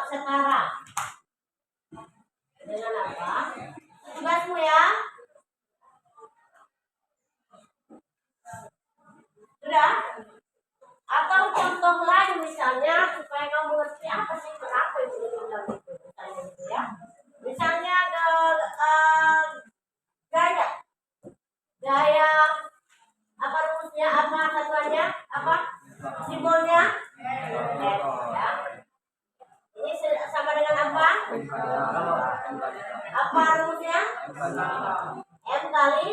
setara dengan apa? Tugasmu ya. Sudah? Atau contoh lain misalnya supaya kamu ngerti apa sih kenapa itu dibilang itu, misalnya gitu ya. Misalnya gaya apa rumusnya, apa satuannya, apa simbolnya? Ya. Ini sama dengan apa? Apa rumusnya? M kali.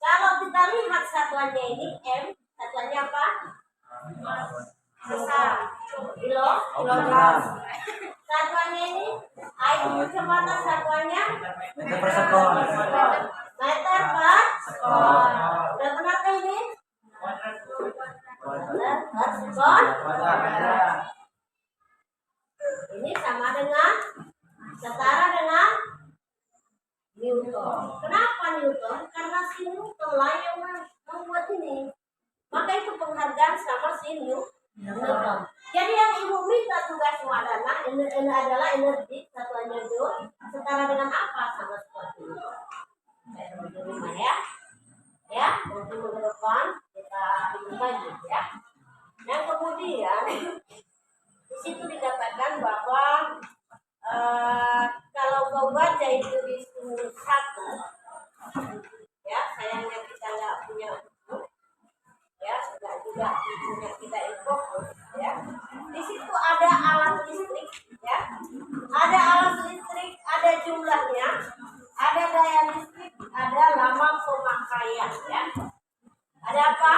Kalau kita lihat satuannya ini M, satuannya apa? Besar. Kilogram. Satuannya ini air kecepatan satuannya meter per sekon. Meter per sekon. Udah benar kan ini? Meter per sekon. Ini sama dengan setara dengan Newton. Kenapa Newton? Karena si Newton lah yang membuat ini. Maka itu penghargaan sama si Newton. Jadi yang ibu minta tugas wadana ini adalah energi satuannya Joule setara dengan apa, sama seperti ini. Di rumah ya. Ya, nanti minggu depan kita ini lagi ya. Yang kemudian di situ dikatakan bahwa kalau kau baca itu di sumur 1 ya, sayangnya kita nggak punya buku ya, nggak juga punya kita infokus ya. Di situ ada alat listrik ya, ada alat listrik, ada jumlahnya, ada daya listrik, ada lama pemakaian ya. Ada apa?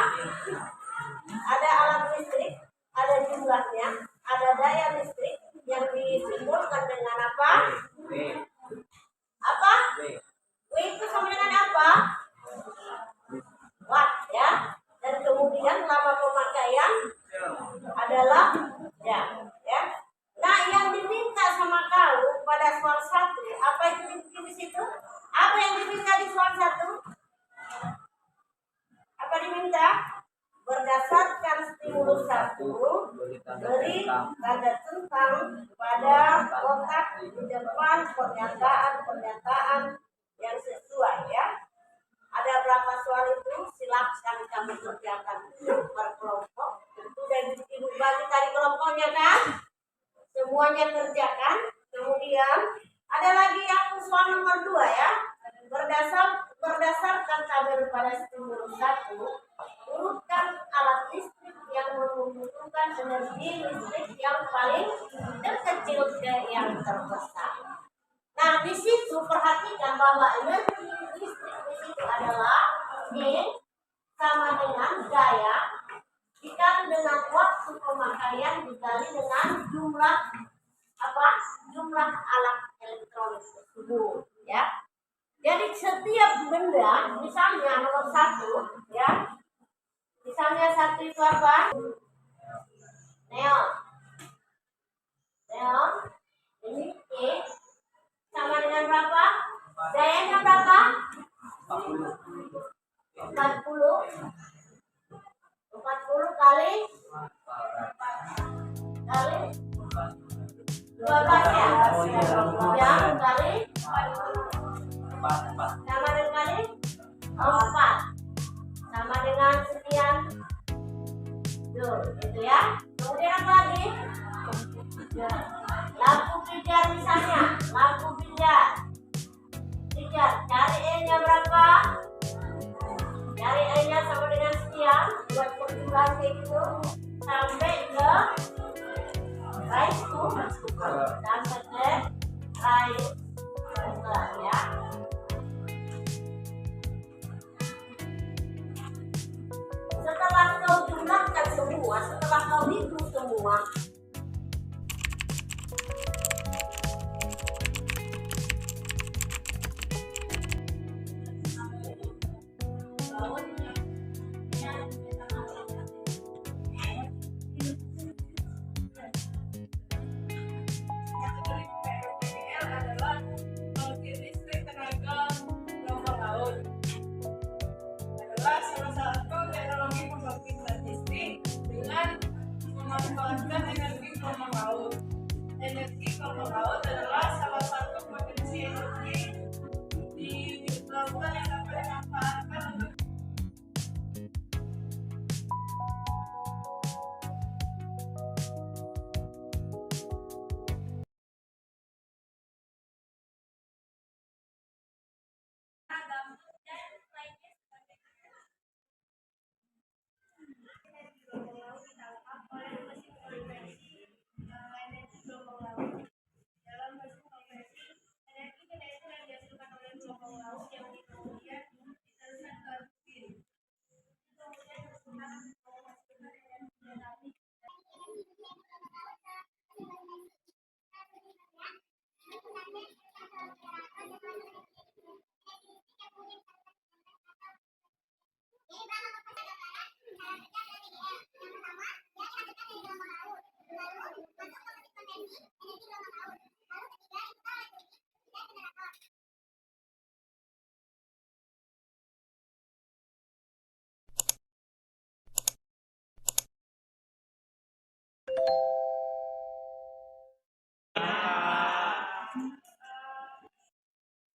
Ada alat listrik, ada jumlahnya, ada daya listrik yang disimbolkan dengan apa? Apa? W itu sama dengan apa? Watt ya. Dan kemudian lama pemakaian adalah jam ya. Nah, yang diminta sama kau pada soal 1, apa itu di situ? Apa yang diminta di soal 1? Apa diminta? Berdasarkan stimulus 1, beri tanda tentang pada kotak di depan pernyataan yang sesuai ya. Ada berapa soal itu? Silakan kami kerjakan per kelompok. Sudah dibagi tadi kelompoknya kan? Semuanya kerjakan. Kemudian ada lagi yang soal nomor 2 ya. Berdasarkan tabel pada stimulus 1, urutkan alat listrik yang membutuhkan energi listrik yang paling terkecil ke yang terbesar. Nah, di situ perhatikan bahwa energi listrik di situ adalah E sama dengan gaya dikali dengan waktu pemakaian dikali dengan jumlah apa? Jumlah alat elektronik tersebut ya. Jadi setiap benda, misalnya nomor 1 ya. Misalnya 1 itu apa? Neon. Ini E sama dengan berapa? Dayanya berapa? 40 kali 12 ya. Jam kali sama dengan kali 4 sama dengan sekian Joule gitu ya. Kemudian apa lagi? Lampu pijar misalnya, lampu pijar cari E-nya berapa? Cari E-nya sama dengan sekian, buat perjumlahan kayak gitu sampai ke rice cooker ya. Setelah kau jumlahkan semua, setelah kau hitung semua, memanfaatkan energi gelombang laut. Energi gelombang laut adalah salah satu potensi energi di lautan yang dapat dimanfaatkan untuk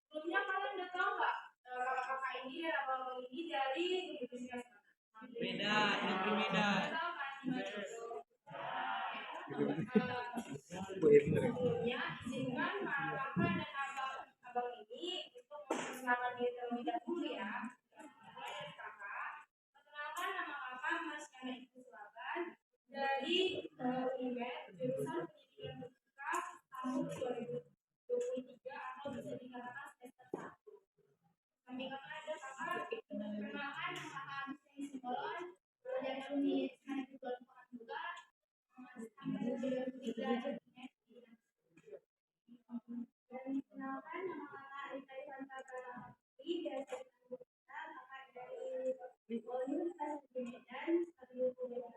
sebelumnya kalian udah tahu nggak kakak ini dan abang ini dari Universitas Medan, negeri Medan. tahu kan gimana itu? Sebelumnya izinkan para kakak dan abang ini untuk memperkenalkan diri terlebih dahulu ya. Mulai dari kakak, perkenalkan nama kakak Mas Yana Ibu Sulaban dari UNIMED jurusan Pendidikan Musika tahun 2023 atau bisa dikatakan semester 1. Samping kakak ada kakak, perkenalkan nama kakak Agustin Simbolon, dari alumni Sana juga juga angkatan 2003 dan kenalkan nama kakak Rita Ivanka Pratama dari kakak dari Universitas Medan Stadium Kuliah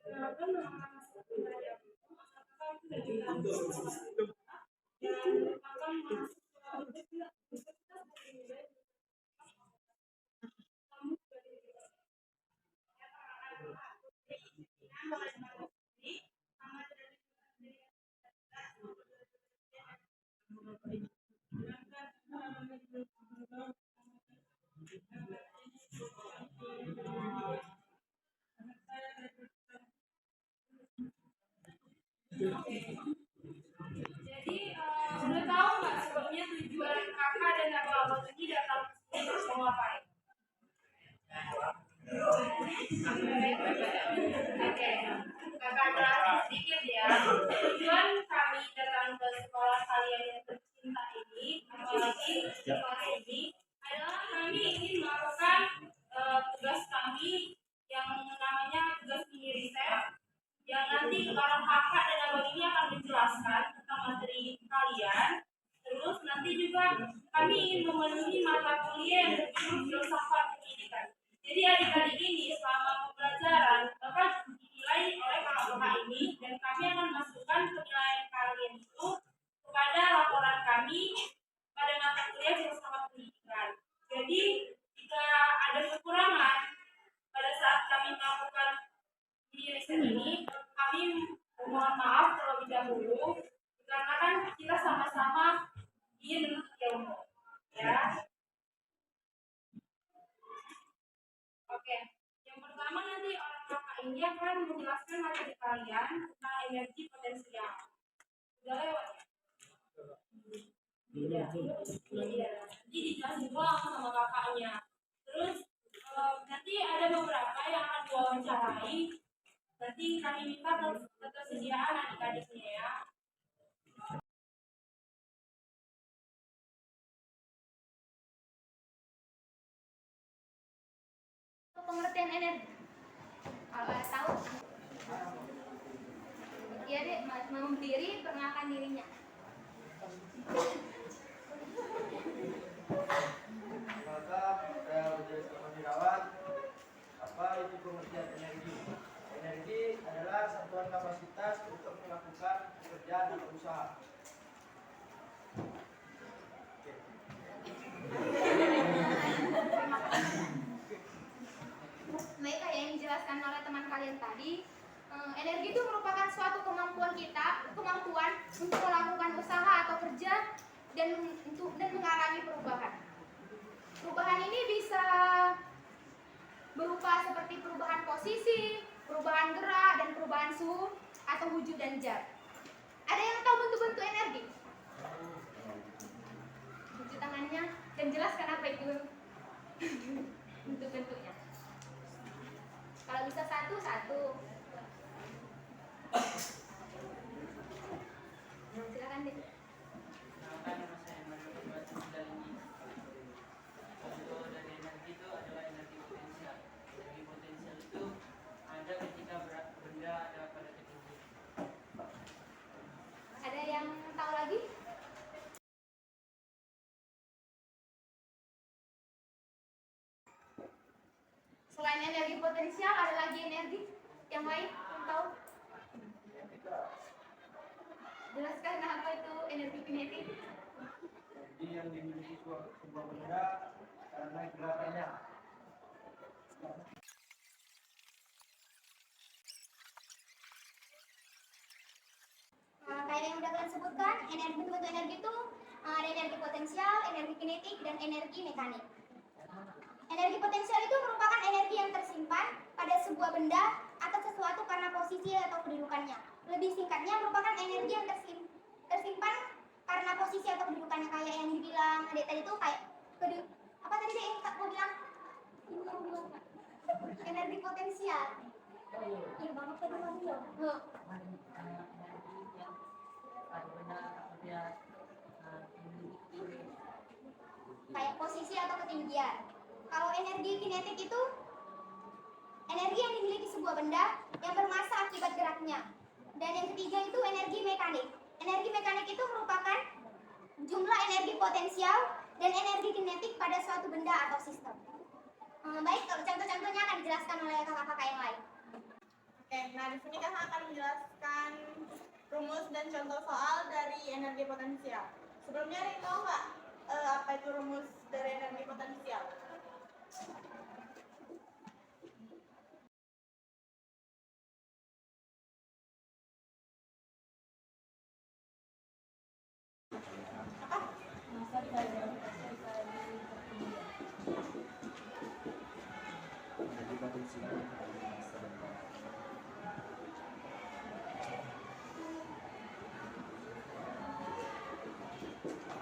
kenalkan nama kakak Sofia kakak sudah juga dan kakak mahasiswa Universitas Medan kamu dari Jadi sudah tahu nggak sebabnya tujuan kakak dan abang-abang ini datang ke sini untuk ngapain? Oke, kakak jelasin sedikit ya. Tujuan kami datang ke sekolah kalian yang tercinta ini, apalagi sekolah ini, adalah kami ingin melakukan tugas kami yang namanya tugas mini riset yang nanti para kakak dan abang ini akan menjelaskan tentang materi kalian. Terus nanti juga kami ingin memenuhi mata kuliah yang berjudul filsafat pendidikan. Jadi adik-adik ini selama pembelajaran bakal dinilai oleh kakak-kakak ini dan kami akan masukkan penilaian kalian itu kepada laporan kami pada mata kuliah filsafat pendidikan. Jadi jika ada kekurangan pada saat kami melakukan di riset ini, kami mohon maaf terlebih dahulu karena kan kita sama-sama ingin ilmu, ya. Oke, yang pertama nanti orang kakak ini akan menjelaskan materi kalian tentang energi potensial. Sudah lewat ya? Iya. Nanti dijelasin doang sama kakaknya. Terus nanti ada beberapa yang akan diwawancarai. Nanti kami minta ketersediaan adik-adiknya ya. Pengertian energi. Kalau tahu, ya deh, mau berdiri, perkenalkan dirinya. Maka saya menjadi Wirawan. Apa itu pengertian energi? Energi adalah satuan kapasitas untuk melakukan pekerjaan atau usaha. Baik, kita kemampuan untuk melakukan usaha atau kerja dan mengalami perubahan. Perubahan ini bisa berupa seperti perubahan posisi, perubahan gerak, dan perubahan suhu atau wujud dan zat. Ada yang tahu bentuk-bentuk energi? Cuci tangannya dan jelaskan apa itu bentuk-bentuknya. Kalau bisa satu-satu. Silakan deh. Kenalkan nama saya Mario Batubara ini. Contoh dari energi itu adalah energi potensial. Energi potensial itu ada ketika benda ada pada ketinggian. Ada yang tahu lagi? Selain energi potensial, ada lagi energi yang lain yang tahu? Jelaskan apa itu energi kinetik. Energi yang dimiliki sebuah benda karena gerakannya. Kayak yang udah kalian sebutkan, bentuk-bentuk energi itu ada energi potensial, energi kinetik, dan energi mekanik. Energi potensial itu merupakan energi yang tersimpan pada sebuah benda atau sesuatu karena posisi atau kedudukannya. Lebih singkatnya, merupakan energi yang tersimpan karena posisi atau kedudukannya, kayak yang dibilang Adek tadi itu kayak apa tadi Dek yang mau bilang? Energi potensial. Iya banget tadi Mario. Kayak posisi atau ketinggian. Kalau energi kinetik itu energi yang dimiliki sebuah benda yang bermassa akibat geraknya. Dan yang ketiga itu energi mekanik. Energi mekanik itu merupakan jumlah energi potensial dan energi kinetik pada suatu benda atau sistem. Baik, kalau contoh-contohnya akan dijelaskan oleh kakak-kakak yang lain. Oke, nah di sini kakak akan menjelaskan rumus dan contoh soal dari energi potensial. Sebelumnya ada yang tahu nggak apa itu rumus dari energi potensial?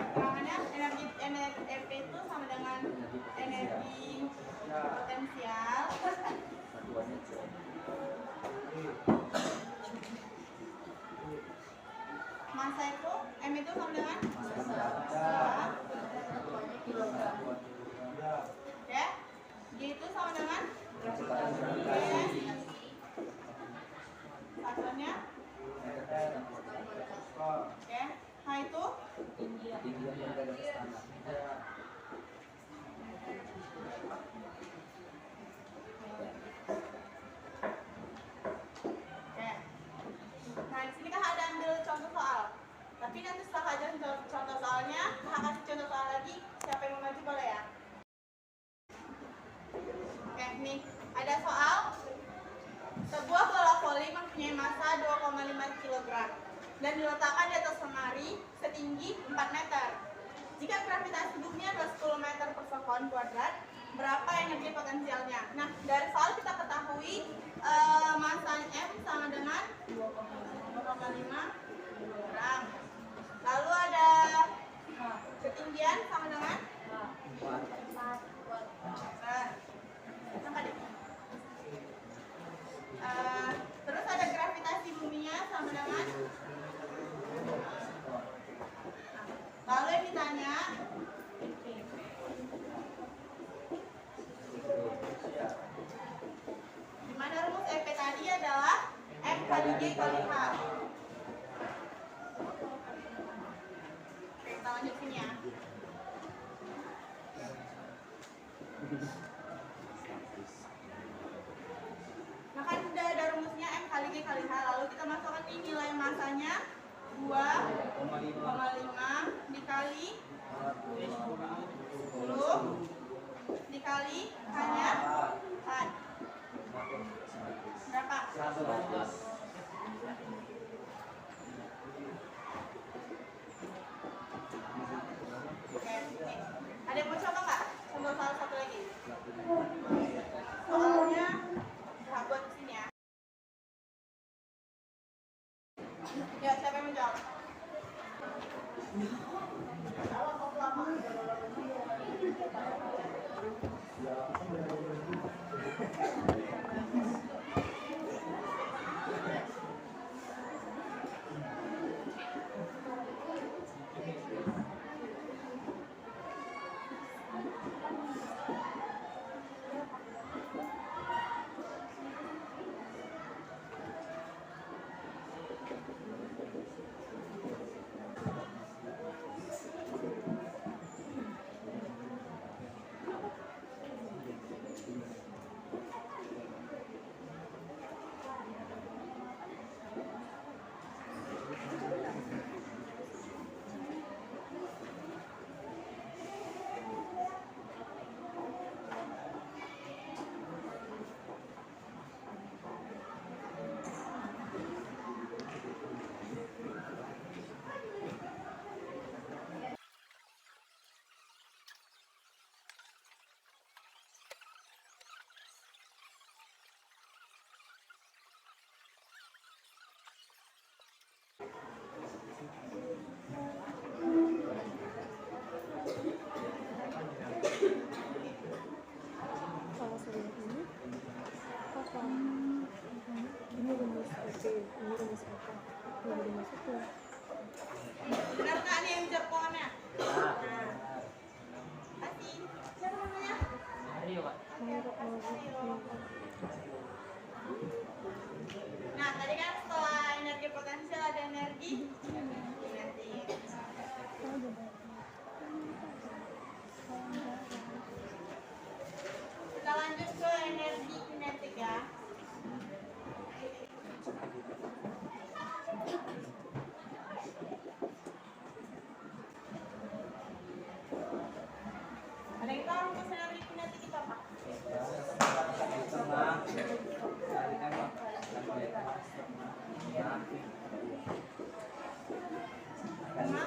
Terangannya energi FP itu sama dengan energi potensial massa itu M itu sama dengan ya, G itu sama dengan satuannya oke, H itu oke. Nah di sini kak ada ambil contoh soal. Tapi nanti setelah ajaran contoh soalnya, kak kasih contoh soal lagi. Siapa yang mau maju boleh ya? Oke, nih ada soal. Sebuah bola voli mempunyai massa 2,5 kg dan diletakkan di atas lemari setinggi 4 meter. Jika gravitasi bumi adalah 10 meter per sekon kuadrat, berapa energi potensialnya? Nah, dari soal kita ketahui massa M sama dengan 2,5 gram. Lalu ada ketinggian sama dengan 4 meter. Sampai deh. Terus ada gravitasi buminya sama dengan lalu yang ditanya di mana rumus EP tadi adalah M kali G kali H. Oke, kita lanjut sini ya. Nah kan udah ada rumusnya M kali G kali H, lalu kita masukkan nih nilai massanya 2,5 dikali 10 dikali hanya 4 berapa? Benar nggak nih yang jawab pohonnya? Kasih. Siapa namanya? Mario, Pak. Nah, tadi kan setelah energi potensial ada energi kinetik. Kita lanjut ke energi kinetik ya. Ada yang tahu rumus energi kinetik itu apa? Sama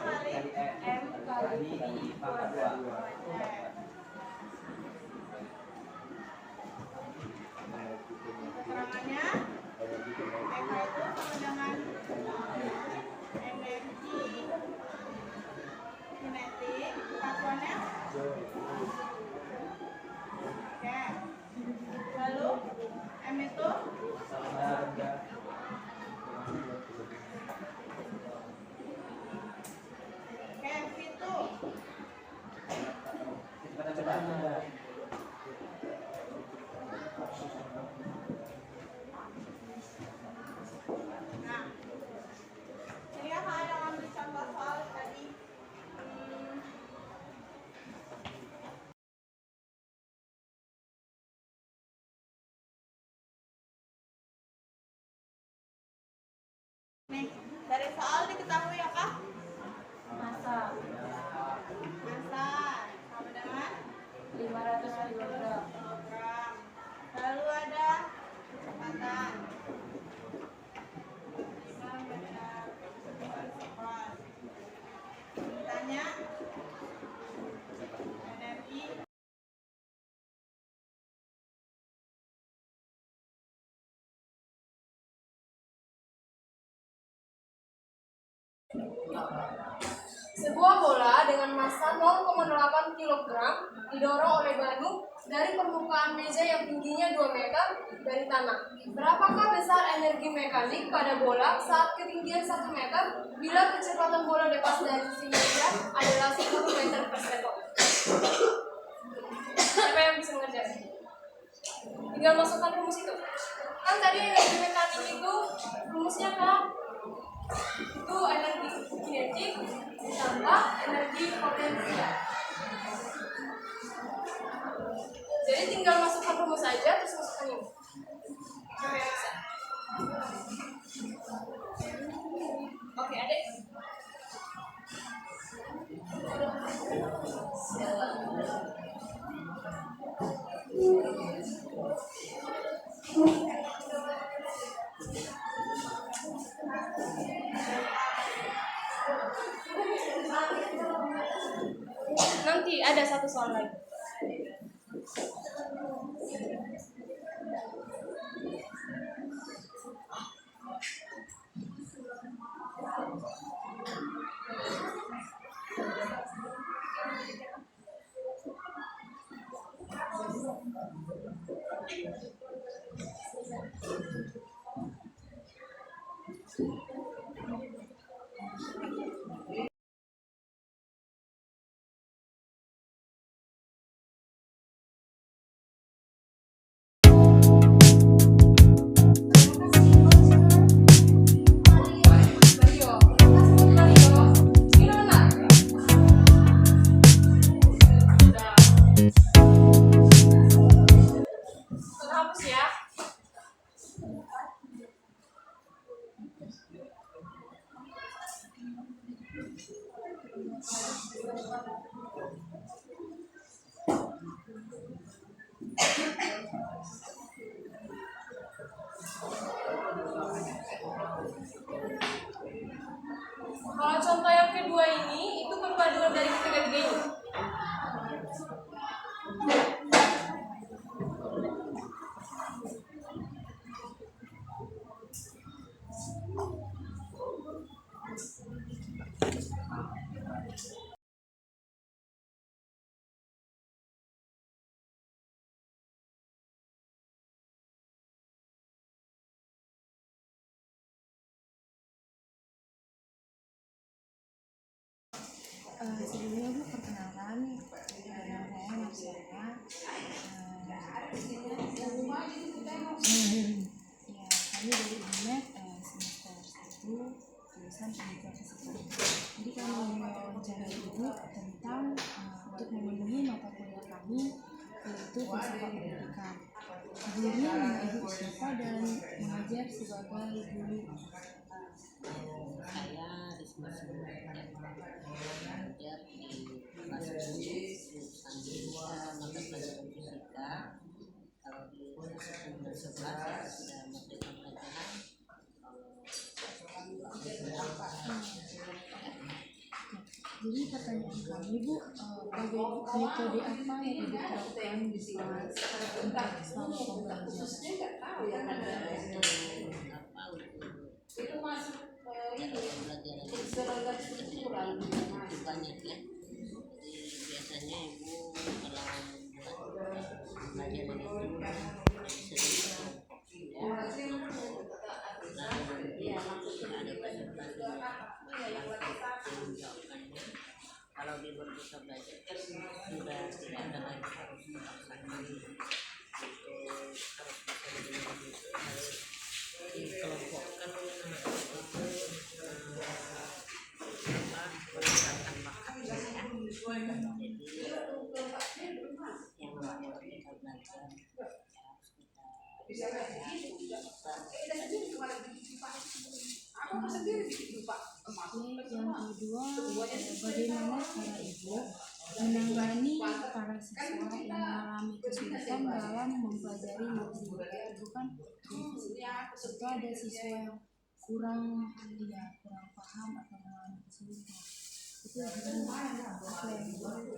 kali M kali I pangkat 2. keterangannya EK itu sama dengan energi kinetik satuannya. Oke, lalu M itu oke, V itu nah, ini ya Kak, ada ngambil contoh soal tadi. Nih, dari soal diketahui apa? Masa Massa sama dengan 500 kg. kilogram. Lalu ada kecepatan. 5 meter per sekon. Ditanya energi Sebuah bola dengan massa 0,8 kg didorong oleh banu dari permukaan meja yang tingginya 2 meter dari tanah. Berapakah besar energi mekanik pada bola saat ketinggian 1 meter bila kecepatan bola lepas dari sisi meja adalah 10 meter per sekon? Siapa yang bisa mengerjakan? Tinggal masukkan rumus itu. Kan tadi energi mekanik itu rumusnya kan? Itu energi kinetik ditambah energi potensial. Jadi tinggal masukkan rumus saja terus masukkan ini. Oke, bisa. Oke, adek. Nanti ada satu soal lagi. Terhapus ya. Kalau contoh yang kedua ini, itu perpaduan dari ketiga-tiga ini. Sebelumnya Bu, perkenalkan, nama saya Marsana. Ya, kami dari UNED semester 1 jurusan pendidikan fisika. Jadi kami mewawancarai Ibu tentang untuk memenuhi mata kuliah kami, yaitu filsafat pendidikan. Sebelumnya nama Ibu siapa dan mengajar sebagai guru? Saya Risma mengajar di kelas 10 jurusan mata pelajaran fisika. Kalau di kelas 11 sudah merdeka pelajaran. Jadi pertanyaan kami Bu, metode apa yang Ibu terapkan di kelas untuk selama pembelajaran? Itu masuk ini pelajaran itu banyak ya. Jadi biasanya ibu kalau membuat pelajaran itu sering ya. Lalu ada banyak menjawabkannya. Kalau di berbuka belajar kan sudah tidak ada lagi harus memaksa diri harus dikelompokkan berdasarkan bakatnya ya. Jadi yang namanya kita belajar harus kita Yang kedua, bagaimana cara Ibu menangani para siswa yang mengalami kesulitan dalam mempelajari materi? Itu kan itu ada siswa yang kurang paham atau mengalami kesulitan. Itu gimana?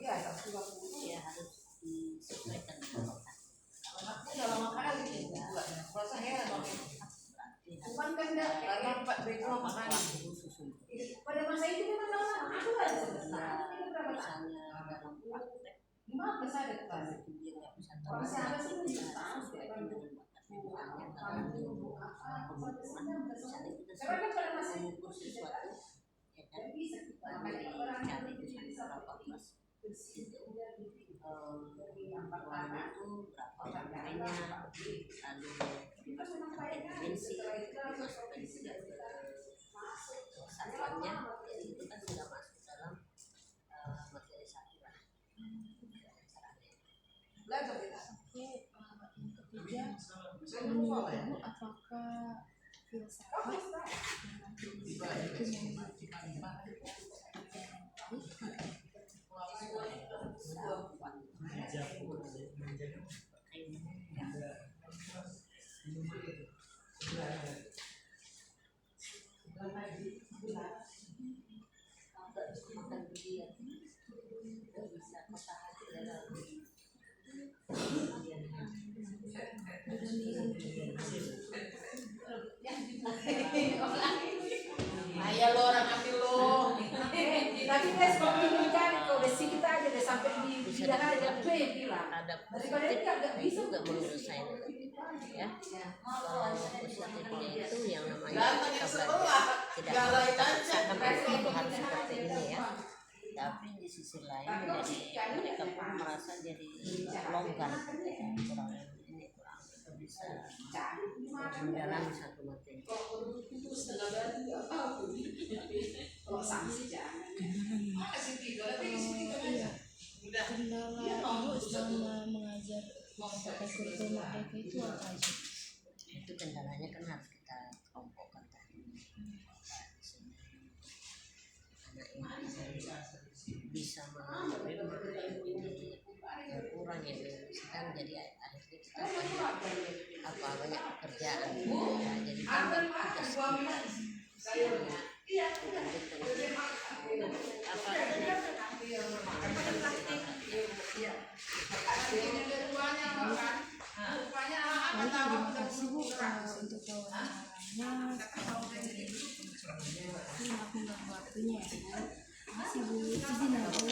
ya harus disesuaikan dengan Bukan kehendak karena Pak Beko makan. Pada masa itu memang aku ada sebesar. misalnya dalam praktek Lima besar ada kelas. dia nggak bisa Kalau tahu saya sih kita bisa. sesuaikan dengan bakatnya misalnya dalam pengukuran misalnya kita Karena kan pada masa itu mengukur sesuatu ya kan cari misalnya berapa kelas itu ruangan itu berapa lantainya lalu dimensi dimasukkan juga ke satuannya jadi itu kan sudah masuk dalam materi satu lah. Oke, yang ketiga, menurut Ibu apakah filsafat itu memiliki Ayah lo orang ambil lo. Tapi tes waktu mencari kau besi kita aja deh sampai di bidang aja tuh yang bilang. Ada Daripada ini agak bisa juga menurut saya ya. Kalau positifnya itu yang namanya kita belajar tidak harus kita paksakan itu harus seperti ini ya. Tapi di sisi lain jadi mereka pun merasa jadi longgar ya, kurang ini kurang bisa menjalani satu materi. Kendala ibu selama mengajar pakai kurikulum merdeka itu apa aja? Itu kendalanya kan harus kita kelompokkan tadi. Anak ini bisa menerima yang kurang ya kan, jadi akhirnya kita banyak pekerjaan ya, jadi tambah tugas Baik, terima kasih Bu untuk wawancaranya. Ini aku nggak waktunya ya Bu. Terima kasih Bu. Izin ya Bu.